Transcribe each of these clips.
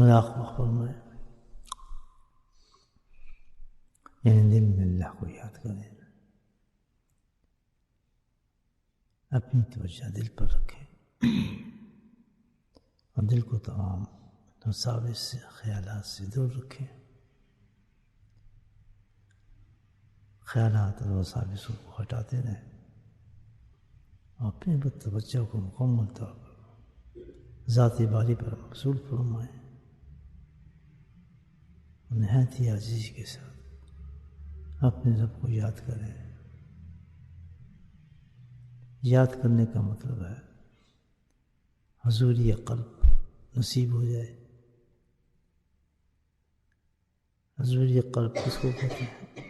مراقبہ فرمائے، یعنی دل میں اللہ کو یاد کریں، اپنی توجہ دل پر رکھیں اور دل کو تمام وساوس سے، خیالات سے دور رکھیں. خیالات اور وساوسوں کو ہٹاتے رہیں اور اپنے توجہ کو مکمل طور پر ذاتی باری پر مبذول فرمائیں. نہایت ہی عاجزی کے ساتھ اپنے رب کو یاد کریں. یاد کرنے کا مطلب ہے حضوری قلب نصیب ہو جائے. حضوری قلب کس کو کہتے ہیں؟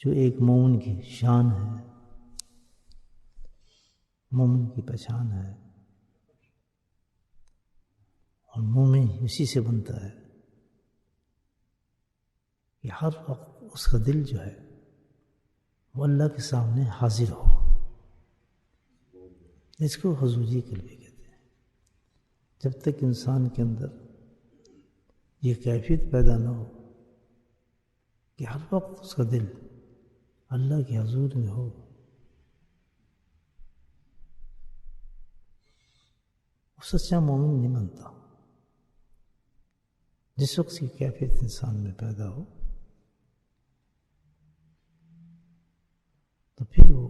جو ایک مومن کی شان ہے، مومن کی پہچان ہے، اور مومن اسی سے بنتا ہے کہ ہر وقت اس کا دل جو ہے وہ اللہ کے سامنے حاضر ہو. اس کو حضوری قلبی کہتے ہیں. جب تک انسان کے اندر یہ کیفیت پیدا نہ ہو کہ ہر وقت اس کا دل اللہ کے حضور میں ہو، وہ سچا مومن نہیں بنتا. جس وقت کی کیفیت انسان میں پیدا ہو تو پھر وہ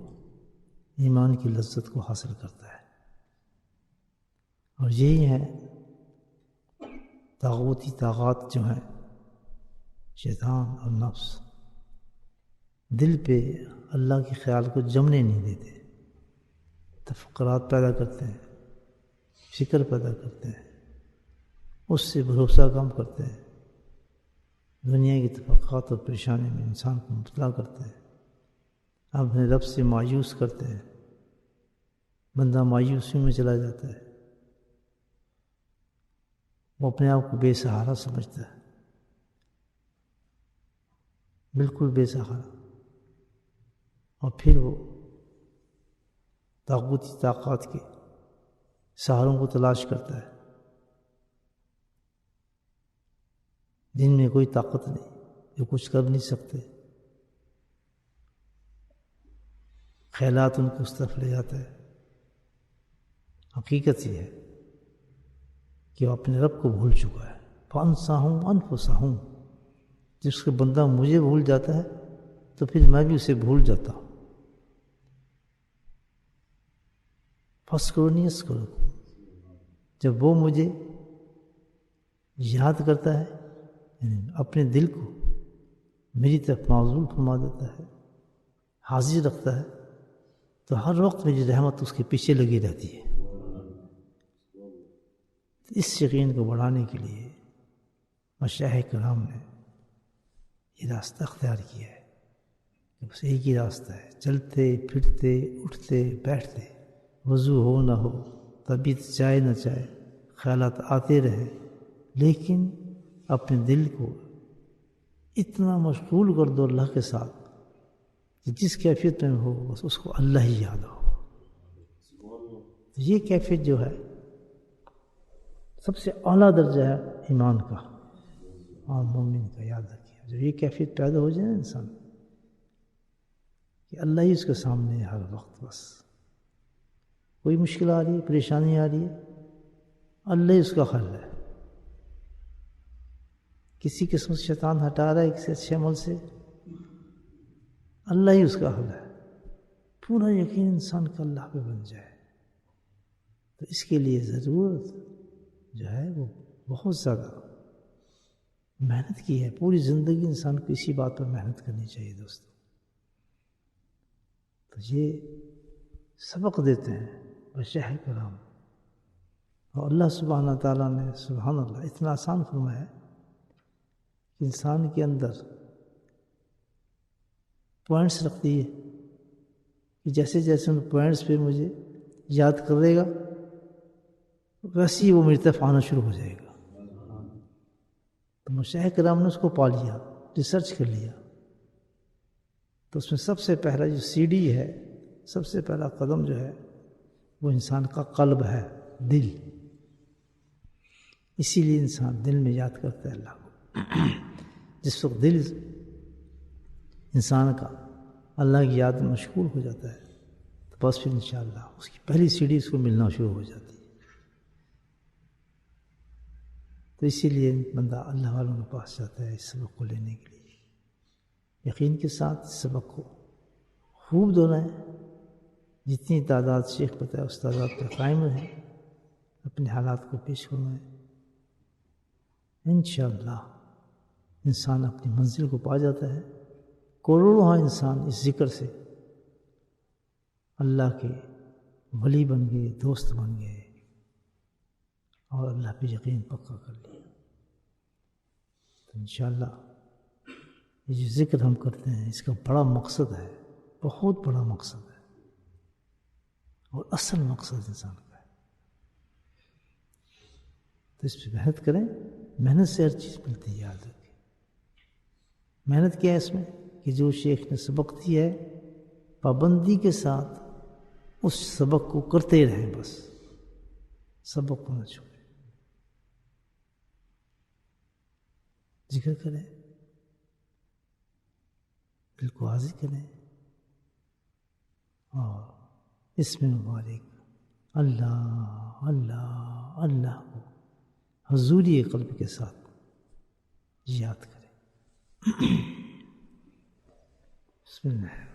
ایمان کی لذت کو حاصل کرتا ہے. اور یہی ہے طاغوتی طاقت جو ہیں، شیطان اور نفس، دل پہ اللہ کے خیال کو جمنے نہیں دیتے، تفکرات پیدا کرتے ہیں، فکر پیدا کرتے ہیں، اس سے بھروسہ کم کرتے ہیں، دنیا کی توقعات اور پریشانی میں انسان کو مبتلا کرتے ہیں، اپنے رب سے مایوس کرتے ہیں. بندہ مایوسی میں چلا جاتا ہے، وہ اپنے آپ کو بے سہارا سمجھتا ہے، بالکل بے سہارا. اور پھر وہ طاغوتی طاقت کے سہاروں کو تلاش کرتا ہے جن میں کوئی طاقت نہیں، جو کچھ کر نہیں سکتے. خیالات ان کو اس طرف لے جاتا ہے. حقیقت یہ ہے کہ وہ اپنے رب کو بھول چکا ہے. فَأَنسَاهُمْ أَنفُسَهُمْ. جس کا بندہ مجھے بھول جاتا ہے تو پھر میں بھی اسے بھول جاتا ہوں. فَاذْكُرُونِي أَذْكُرْكُمْ. جب وہ مجھے یاد کرتا ہے، یعنی اپنے دل کو میری طرف معزول فرما دیتا ہے، حاضر رکھتا ہے، تو ہر وقت میری رحمت اس کے پیچھے لگی رہتی ہے. اس یقین کو بڑھانے کے لیے مشائخ کرام نے یہ راستہ اختیار کیا ہے کہ بس ایک ہی راستہ ہے. چلتے پھرتے اٹھتے بیٹھتے، وضو ہو نہ ہو، طبیعت چاہے نہ چاہے، خیالات آتے رہے، لیکن اپنے دل کو اتنا مشغول کر دو اللہ کے ساتھ کہ جس کیفیت میں ہو بس اس کو اللہ ہی یاد ہو. یہ کیفیت جو ہے سب سے اعلیٰ درجہ ہے ایمان کا اور مومن کا. یاد رکھیے، جب یہ کیفیت پیدا ہو جائے نا انسان کہ اللہ ہی اس کے سامنے ہے ہر وقت، بس کوئی مشکل آ رہی ہے، پریشانی آ رہی ہے، اللہ ہی اس کا حل ہے. کسی قسم سے شیطان ہٹا رہا ہے کسی اچھے عمل سے، اللہ ہی اس کا حل ہے. پورا یقین انسان کا اللہ پہ بن جائے. تو اس کے لیے ضرورت جو ہے وہ بہت زیادہ محنت کی ہے. پوری زندگی انسان کو اسی بات پر محنت کرنی چاہیے دوستو. تو یہ سبق دیتے ہیں مشائخ کرام. اور اللہ سبحانہ تعالیٰ نے سبحان اللہ اتنا آسان فرمایا ہے کہ انسان کے اندر پوائنٹس رکھ دیے کہ جیسے جیسے ان پوائنٹس پہ مجھے یاد کرے گا ویسے ہی وہ میری طرف آنا شروع ہو جائے گا. تو مشائخ کرام نے اس کو پا لیا، ریسرچ کر لیا. تو اس میں سب سے پہلا جو سی ڈی ہے، سب سے پہلا قدم جو ہے وہ انسان کا قلب ہے، دل. اسی لیے انسان دل میں یاد کرتا ہے اللہ کو. جس وقت دل انسان کا اللہ کی یاد میں مشغول ہو جاتا ہے تو بس پھر انشاءاللہ اس کی پہلی سیڑھی اس کو ملنا شروع ہو جاتی ہے. تو اسی لیے بندہ اللہ والوں کے پاس جاتا ہے اس سبق کو لینے کے لیے. یقین کے ساتھ اس سبق کو خوب دہرائیں. جتنی تعداد شیخ پتہ ہے اس تعداد پہ قائم رہیں، اپنے حالات کو پیش کروائیں. انشاءاللہ انسان اپنی منزل کو پا جاتا ہے. کروڑوں انسان اس ذکر سے اللہ کے ولی بن گئے، دوست بن گئے اور اللہ پہ یقین پکا کر لیا. تو انشاءاللہ یہ جو ذکر ہم کرتے ہیں اس کا بڑا مقصد ہے، بہت بڑا مقصد ہے اور اصل مقصد انسان کا ہے. تو اس پہ محنت کریں. محنت سے ہر چیز ملتی ہے، یاد رکھیں. محنت کیا ہے اس میں کہ جو شیخ نے سبق دیا ہے پابندی کے ساتھ اس سبق کو کرتے رہیں. بس سبق کو نہ چھوڑیں. ذکر کریں، دل کو حاضر کریں اور اس میں مبارک اللہ اللہ اللہ کو حضوری قلب کے ساتھ یاد کریں. بسم اللہ.